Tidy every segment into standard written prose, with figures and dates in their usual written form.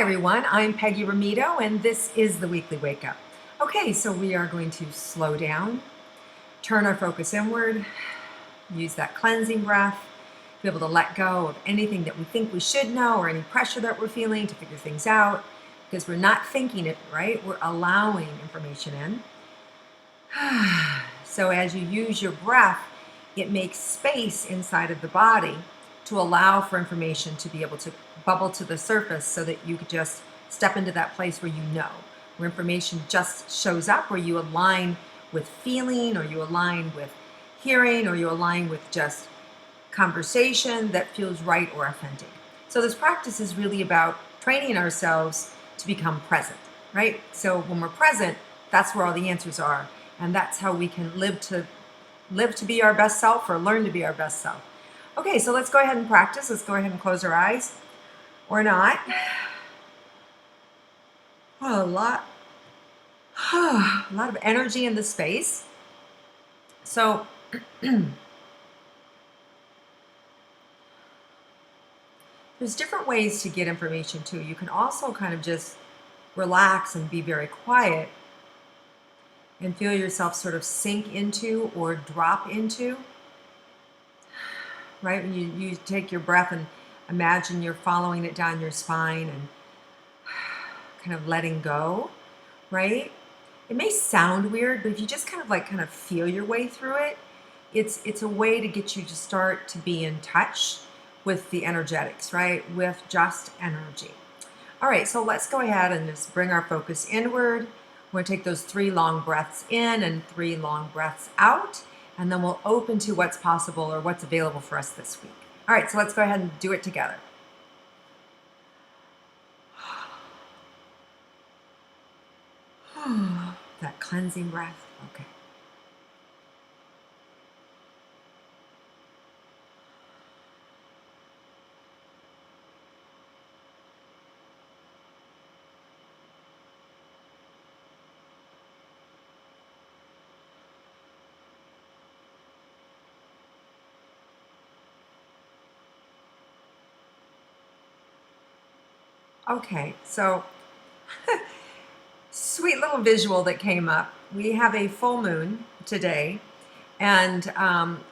Hi everyone, I'm Peggy Rometo and this is the Weekly Wake Up. Okay, so we are going to slow down, turn our focus inward, use that cleansing breath, be able to let go of anything that we think we should know or any pressure that we're feeling to figure things out because we're not thinking it, right? We're allowing information in. So as you use your breath, it makes space inside of the body to allow for information to be able to bubble to the surface so that you could just step into that place where you know, where information just shows up, where you align with feeling or you align with hearing or you align with just conversation that feels right or authentic. So this practice is really about training ourselves to become present, right? So when we're present, that's where all the answers are. And that's how we can live to be our best self or learn to be our best self. Okay, so let's go ahead and practice. Let's go ahead and close our eyes or not. Oh, a lot of energy in the space. So there's different ways to get information too. You can also kind of just relax and be very quiet and feel yourself sort of sink into or drop into, right? When you take your breath and imagine you're following it down your spine and kind of letting go, right? It may sound weird, but if you just kind of feel your way through it, it's a way to get you to start to be in touch with the energetics, right? With just energy. All right, so let's go ahead and just bring our focus inward. We're going to take those 3 long breaths in and 3 long breaths out, and then we'll open to what's possible or what's available for us this week. All right, so let's go ahead and do it together. That cleansing breath. Okay. Okay, so sweet little visual that came up. We have a full moon today, and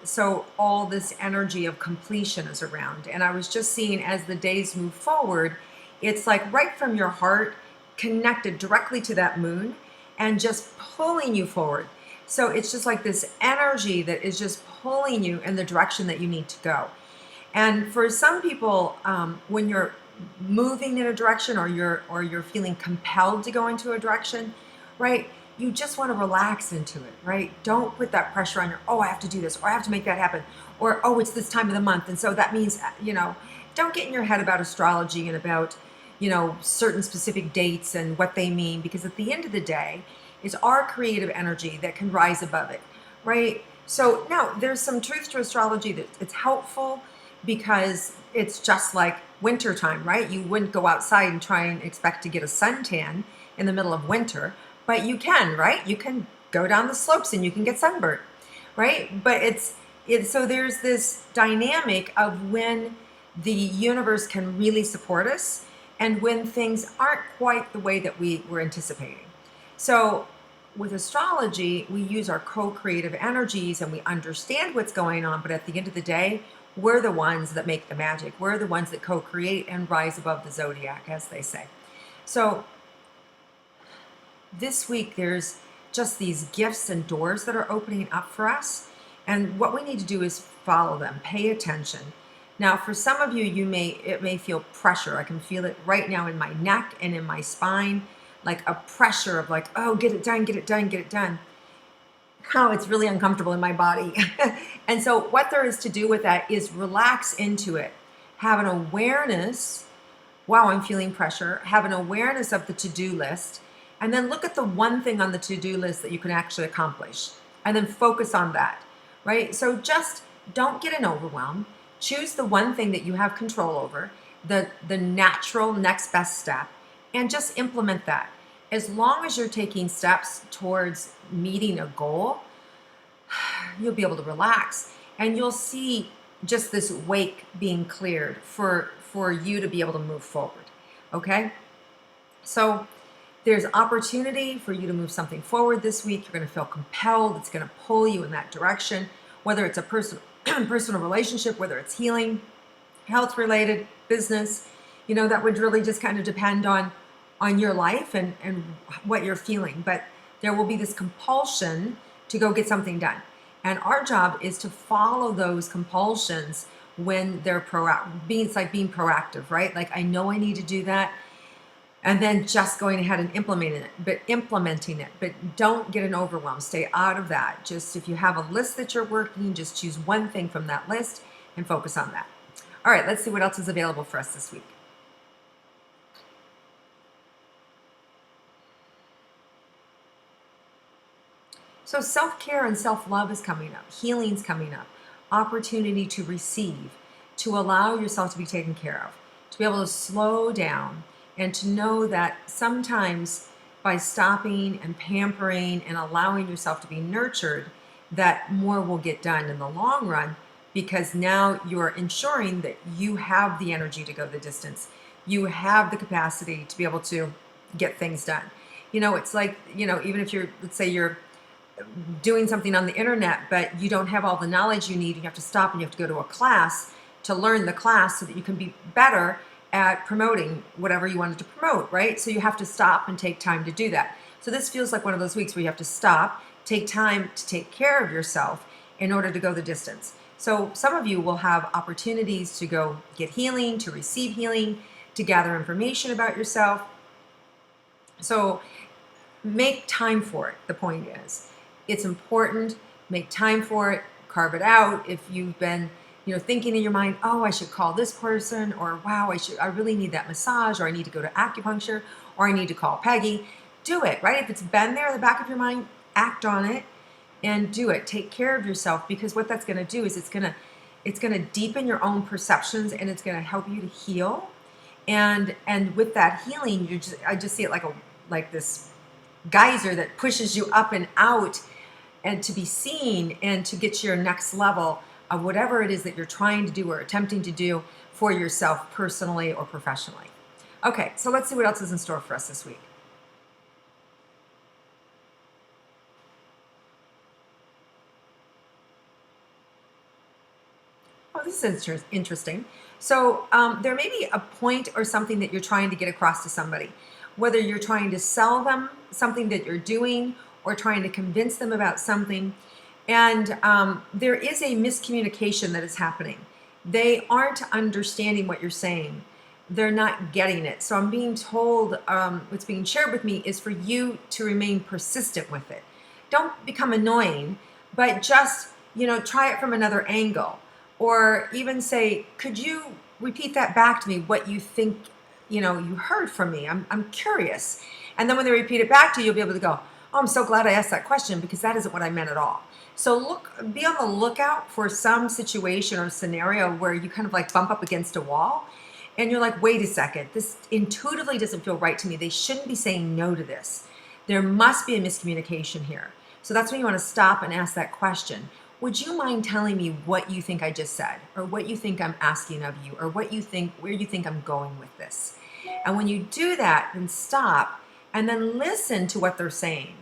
so all this energy of completion is around. And I was just seeing as the days move forward, it's like right from your heart, connected directly to that moon, and just pulling you forward. So it's just like this energy that is just pulling you in the direction that you need to go. And for some people, when you're moving in a direction or you're feeling compelled to go into a direction, right? You just want to relax into it, right? Don't put that pressure on your, oh, I have to do this, or I have to make that happen, or oh, it's this time of the month, and so that means, don't get in your head about astrology and about, certain specific dates and what they mean, because at the end of the day, it's our creative energy that can rise above it, right? So now there's some truth to astrology that it's helpful because it's just like winter time, right? You wouldn't go outside and try and expect to get a suntan in the middle of winter, but you can, right? You can go down the slopes and you can get sunburned, right? But it's so there's this dynamic of when the universe can really support us and when things aren't quite the way that we were anticipating. So with astrology, we use our co-creative energies and we understand what's going on, but at the end of the day, we're the ones that make the magic. We're the ones that co-create and rise above the zodiac, as they say. So this week, there's just these gifts and doors that are opening up for us. And what we need to do is follow them, pay attention. Now, for some of you, it may feel pressure. I can feel it right now in my neck and in my spine, like a pressure of like, oh, get it done, get it done, get it done. Oh, it's really uncomfortable in my body. And so what there is to do with that is relax into it. Have an awareness, wow, I'm feeling pressure. Have an awareness of the to-do list. And then look at the one thing on the to-do list that you can actually accomplish. And then focus on that, right? So just don't get an overwhelm. Choose the one thing that you have control over, the natural next best step, and just implement that. As long as you're taking steps towards meeting a goal, you'll be able to relax and you'll see just this wake being cleared for you to be able to move forward. Okay? So there's opportunity for you to move something forward this week. You're going to feel compelled. It's going to pull you in that direction, whether it's a personal relationship, whether it's healing, health related, business. That would really just kind of depend on your life and what you're feeling. But there will be this compulsion to go get something done. And our job is to follow those compulsions when they're it's like being proactive, right? Like, I know I need to do that. And then just going ahead and implementing it. But don't get an overwhelm. Stay out of that. Just if you have a list that you're working, just choose one thing from that list and focus on that. All right, let's see what else is available for us this week. So self-care and self-love is coming up. Healing's coming up. Opportunity to receive, to allow yourself to be taken care of, to be able to slow down, and to know that sometimes by stopping and pampering and allowing yourself to be nurtured, that more will get done in the long run, because now you're ensuring that you have the energy to go the distance. You have the capacity to be able to get things done. It's like, even if let's say you're doing something on the internet, but you don't have all the knowledge you need, you have to stop and you have to go to a class to learn the class so that you can be better at promoting whatever you wanted to promote, right? So you have to stop and take time to do that. So this feels like one of those weeks where you have to stop, take time to take care of yourself in order to go the distance. So some of you will have opportunities to go get healing, to receive healing, to gather information about yourself. So make time for it, the point is. It's important. Make time for it. Carve it out. If you've been, thinking in your mind, oh, I should call this person, or wow, I really need that massage, or I need to go to acupuncture, or I need to call Peggy. Do it, right? If it's been there in the back of your mind, act on it and do it. Take care of yourself, because what that's going to do is it's going to deepen your own perceptions, and it's going to help you to heal. And with that healing, I just see it like this geyser that pushes you up and out, and to be seen and to get to your next level of whatever it is that you're trying to do or attempting to do for yourself personally or professionally. Okay, so let's see what else is in store for us this week. Oh, this is interesting. So there may be a point or something that you're trying to get across to somebody, whether you're trying to sell them something that you're doing or trying to convince them about something. And there is a miscommunication that is happening. They aren't understanding what you're saying. They're not getting it. So I'm being told, what's being shared with me is for you to remain persistent with it. Don't become annoying, but just, try it from another angle. Or even say, could you repeat that back to me, what you think, you heard from me? I'm curious. And then when they repeat it back to you, you'll be able to go, oh, I'm so glad I asked that question, because that isn't what I meant at all. So be on the lookout for some situation or scenario where you kind of like bump up against a wall and you're like, wait a second, this intuitively doesn't feel right to me. They shouldn't be saying no to this. There must be a miscommunication here. So that's when you want to stop and ask that question. Would you mind telling me what you think I just said, or what you think I'm asking of you, or where you think I'm going with this? And when you do that, then stop and then listen to what they're saying.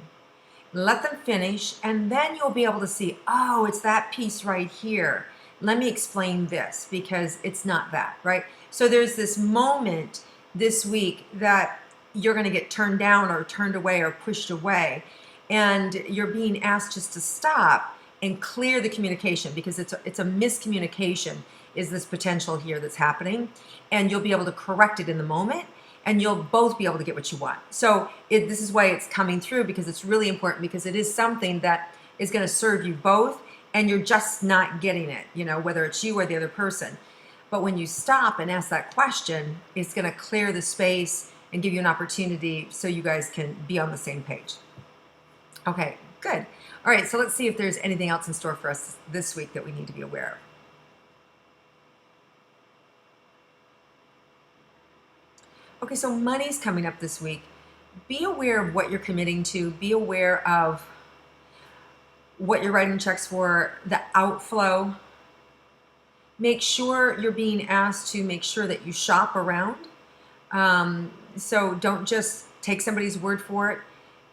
Let them finish, and then you'll be able to see, oh, it's that piece right here. Let me explain this, because it's not that, right? So there's this moment this week that you're going to get turned down or turned away or pushed away, and you're being asked just to stop and clear the communication, because it's a miscommunication is this potential here that's happening, and you'll be able to correct it in the moment, and you'll both be able to get what you want. So this is why it's coming through, because it's really important, because it is something that is going to serve you both, and you're just not getting it, whether it's you or the other person. But when you stop and ask that question, it's going to clear the space and give you an opportunity so you guys can be on the same page. Okay, good. All right, so let's see if there's anything else in store for us this week that we need to be aware of. Okay, so money's coming up this week. Be aware of what you're committing to. Be aware of what you're writing checks for, the outflow. Make sure you're being asked to make sure that you shop around. So don't just take somebody's word for it.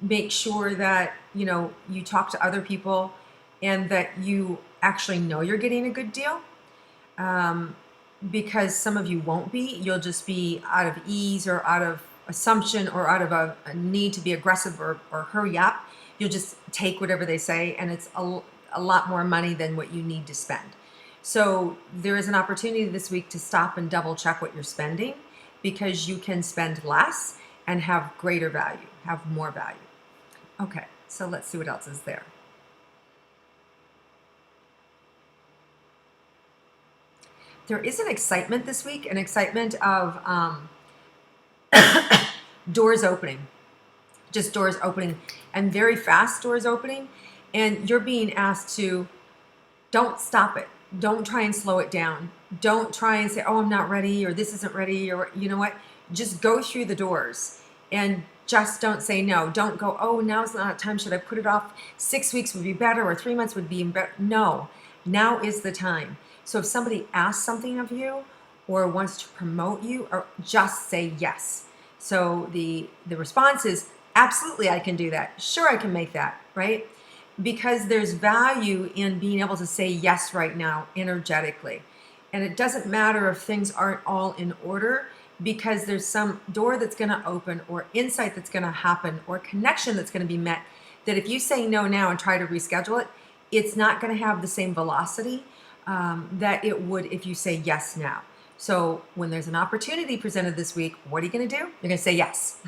Make sure that, you talk to other people and that you actually know you're getting a good deal. Because some of you won't be. You'll just be out of ease or out of assumption or out of a need to be aggressive or hurry up. You'll just take whatever they say, and it's a lot more money than what you need to spend. So there is an opportunity this week to stop and double check what you're spending, because you can spend less and have greater value, have more value. Okay, so let's see what else is there. There is an excitement this week, an excitement of doors opening, just doors opening, and very fast doors opening. And you're being asked to don't stop it. Don't try and slow it down. Don't try and say, oh, I'm not ready, or this isn't ready, or you know what? Just go through the doors and just don't say no. Don't go, oh, now's not time. Should I put it off? 6 weeks would be better, or 3 months would be better. No, now is the time. So if somebody asks something of you or wants to promote you, or just say yes. So the response is, absolutely, I can do that. Sure, I can make that, right? Because there's value in being able to say yes right now energetically. And it doesn't matter if things aren't all in order, because there's some door that's going to open, or insight that's going to happen, or connection that's going to be met, that if you say no now and try to reschedule it, it's not going to have the same velocity that it would if you say yes now. So when there's an opportunity presented this week, what are you going to do? You're going to say yes.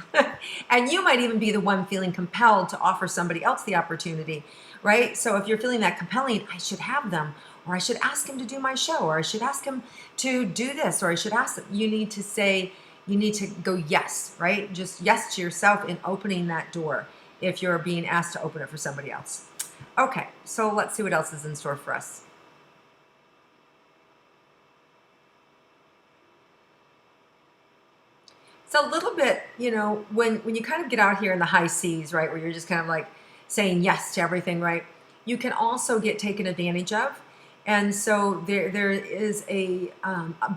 And you might even be the one feeling compelled to offer somebody else the opportunity, right? So if you're feeling that compelling, I should have them, or I should ask him to do my show, or I should ask him to do this, or I should ask them. You need to go yes, right? Just yes to yourself in opening that door if you're being asked to open it for somebody else. Okay, so let's see what else is in store for us. It's a little bit, when you kind of get out here in the high seas, right, where you're just kind of like saying yes to everything, right, you can also get taken advantage of. And so there is a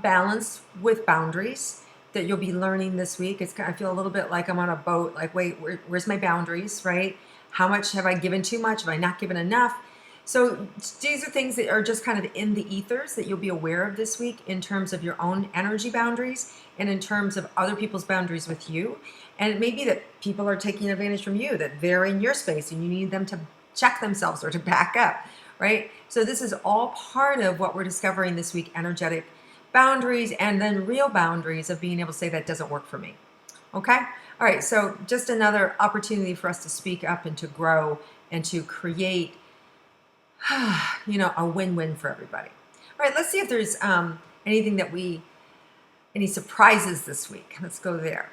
balance with boundaries that you'll be learning this week. I feel a little bit like I'm on a boat, like, wait, where's my boundaries, right? How much have I given too much? Have I not given enough? So these are things that are just kind of in the ethers that you'll be aware of this week in terms of your own energy boundaries and in terms of other people's boundaries with you. And it may be that people are taking advantage from you, that they're in your space and you need them to check themselves or to back up, right? So this is all part of what we're discovering this week, energetic boundaries, and then real boundaries of being able to say that doesn't work for me. Okay? All right, so just another opportunity for us to speak up and to grow and to create a win-win for everybody. All right, let's see if there's anything any surprises this week. Let's go there.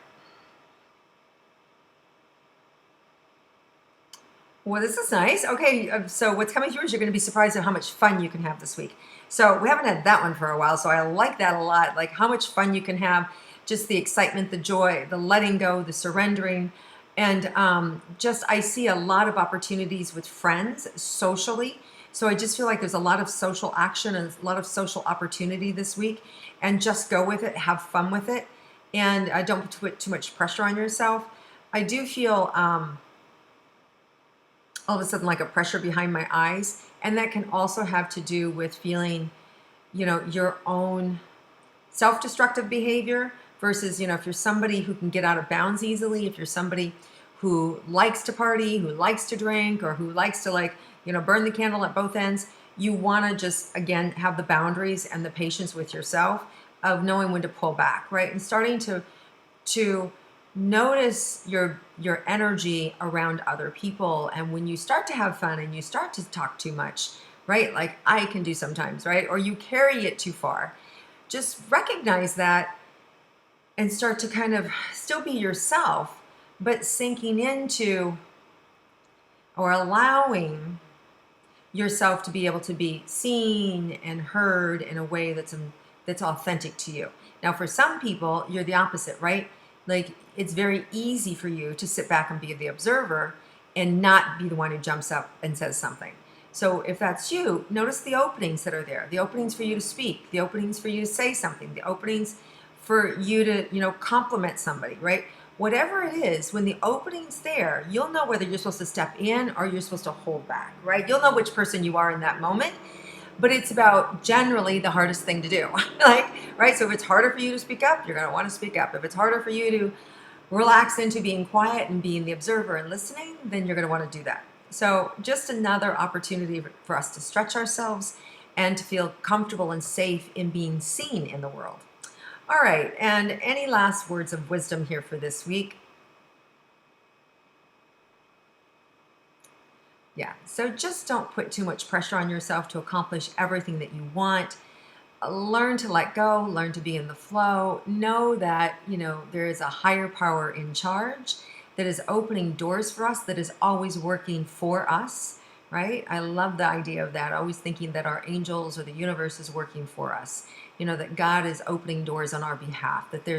Well, this is nice. Okay, so what's coming through is you're going to be surprised at how much fun you can have this week. So we haven't had that one for a while, so I like that a lot. Like how much fun you can have, just the excitement, the joy, the letting go, the surrendering. And I see a lot of opportunities with friends socially. So I just feel like there's a lot of social action and a lot of social opportunity this week. And just go with it, have fun with it, and don't put too much pressure on yourself. I do feel all of a sudden like a pressure behind my eyes, and that can also have to do with feeling, your own self-destructive behavior versus, if you're somebody who can get out of bounds easily, if you're somebody who likes to party, who likes to drink, or who likes to burn the candle at both ends, you want to just, again, have the boundaries and the patience with yourself of knowing when to pull back, right? And starting to notice your energy around other people. And when you start to have fun and you start to talk too much, right? Like I can do sometimes, right? Or you carry it too far. Just recognize that and start to kind of still be yourself, but sinking into or allowing yourself to be able to be seen and heard in a way that's authentic to you. Now, for some people, you're the opposite, right? Like it's very easy for you to sit back and be the observer and not be the one who jumps up and says something. So if that's you, notice the openings that are there, the openings for you to speak, the openings for you to say something, the openings for you to, compliment somebody, right? Whatever it is, when the opening's there, you'll know whether you're supposed to step in or you're supposed to hold back, right? You'll know which person you are in that moment. But it's about generally the hardest thing to do. Like, right? So if it's harder for you to speak up, you're going to want to speak up. If it's harder for you to relax into being quiet and being the observer and listening, then you're going to want to do that. So just another opportunity for us to stretch ourselves and to feel comfortable and safe in being seen in the world. All right, and any last words of wisdom here for this week? Yeah, so just don't put too much pressure on yourself to accomplish everything that you want. Learn to let go, learn to be in the flow. Know that, there is a higher power in charge that is opening doors for us, that is always working for us, right? I love the idea of that. Always thinking that our angels or the universe is working for us. That God is opening doors on our behalf, that there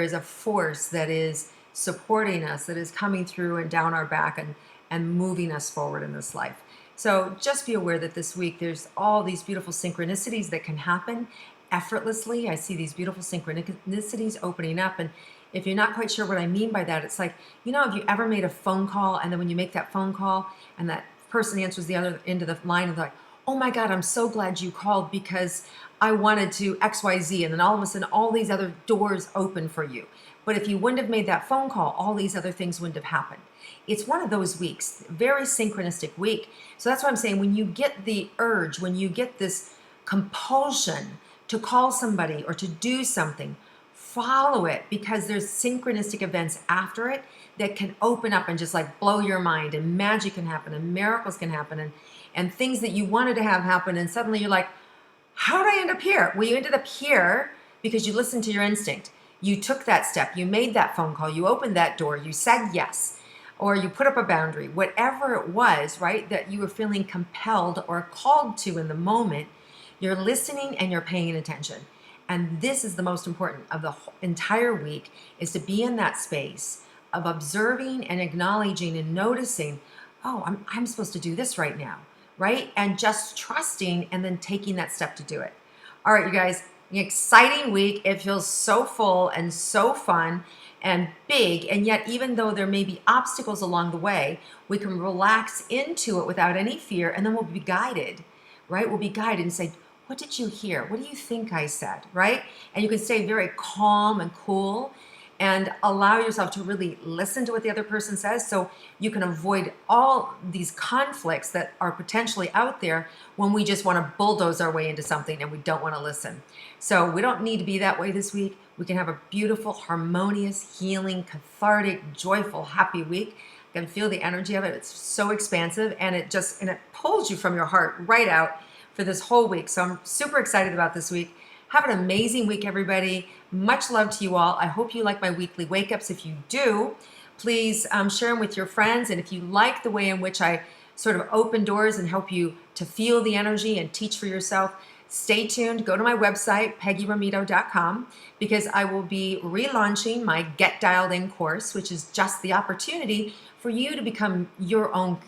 is a force that is supporting us, that is coming through and down our back and moving us forward in this life. So just be aware that this week there's all these beautiful synchronicities that can happen effortlessly. I see these beautiful synchronicities opening up. And if you're not quite sure what I mean by that, it's like, have you ever made a phone call and then when you make that phone call and that person answers the other end of the line and they're like, oh my God, I'm so glad you called because I wanted to XYZ. And then all of a sudden, all these other doors open for you. But if you wouldn't have made that phone call, all these other things wouldn't have happened. It's one of those weeks, very synchronistic week. So that's why I'm saying when you get the urge, when you get this compulsion to call somebody or to do something, follow it because there's synchronistic events after it that can open up and just like blow your mind, and magic can happen and miracles can happen and things that you wanted to have happen. And suddenly you're like, how did I end up here? Well, you ended up here because you listened to your instinct. You took that step, you made that phone call, you opened that door, you said yes, or you put up a boundary, whatever it was, right, that you were feeling compelled or called to in the moment, you're listening and you're paying attention. And this is the most important of the entire week, is to be in that space of observing and acknowledging and noticing, oh, I'm supposed to do this right now, right? And just trusting and then taking that step to do it. All right, you guys, an exciting week. It feels so full and so fun and big. And yet, even though there may be obstacles along the way, we can relax into it without any fear. And then we'll be guided, right? We'll be guided and say, what did you hear? What do you think I said, right? And you can stay very calm and cool and allow yourself to really listen to what the other person says so you can avoid all these conflicts that are potentially out there when we just want to bulldoze our way into something and we don't want to listen. So we don't need to be that way this week. We can have a beautiful, harmonious, healing, cathartic, joyful, happy week. You can feel the energy of it. It's so expansive and it pulls you from your heart right out for this whole week. So I'm super excited about this week. Have an amazing week, everybody. Much love to you all. I hope you like my weekly wake-ups. If you do, please share them with your friends. And if you like the way in which I sort of open doors and help you to feel the energy and teach for yourself, stay tuned. Go to my website, peggyrometo.com, because I will be relaunching my Get Dialed In course, which is just the opportunity for you to become your own,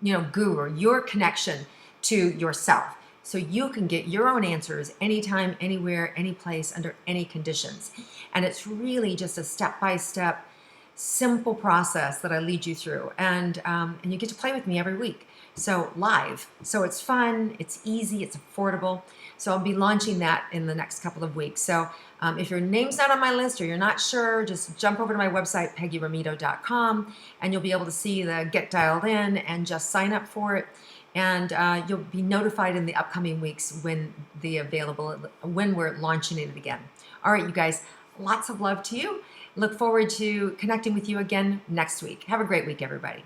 guru, your connection to yourself. So you can get your own answers anytime, anywhere, any place, under any conditions. And it's really just a step-by-step, simple process that I lead you through. And you get to play with me every week. So live. So it's fun, it's easy, it's affordable. So I'll be launching that in the next couple of weeks. So if your name's not on my list or you're not sure, just jump over to my website, peggyrometo.com, and you'll be able to see the Get Dialed In and just sign up for it. And you'll be notified in the upcoming weeks when we're launching it again. All right, you guys, lots of love to you. Look forward to connecting with you again next week. Have a great week, everybody.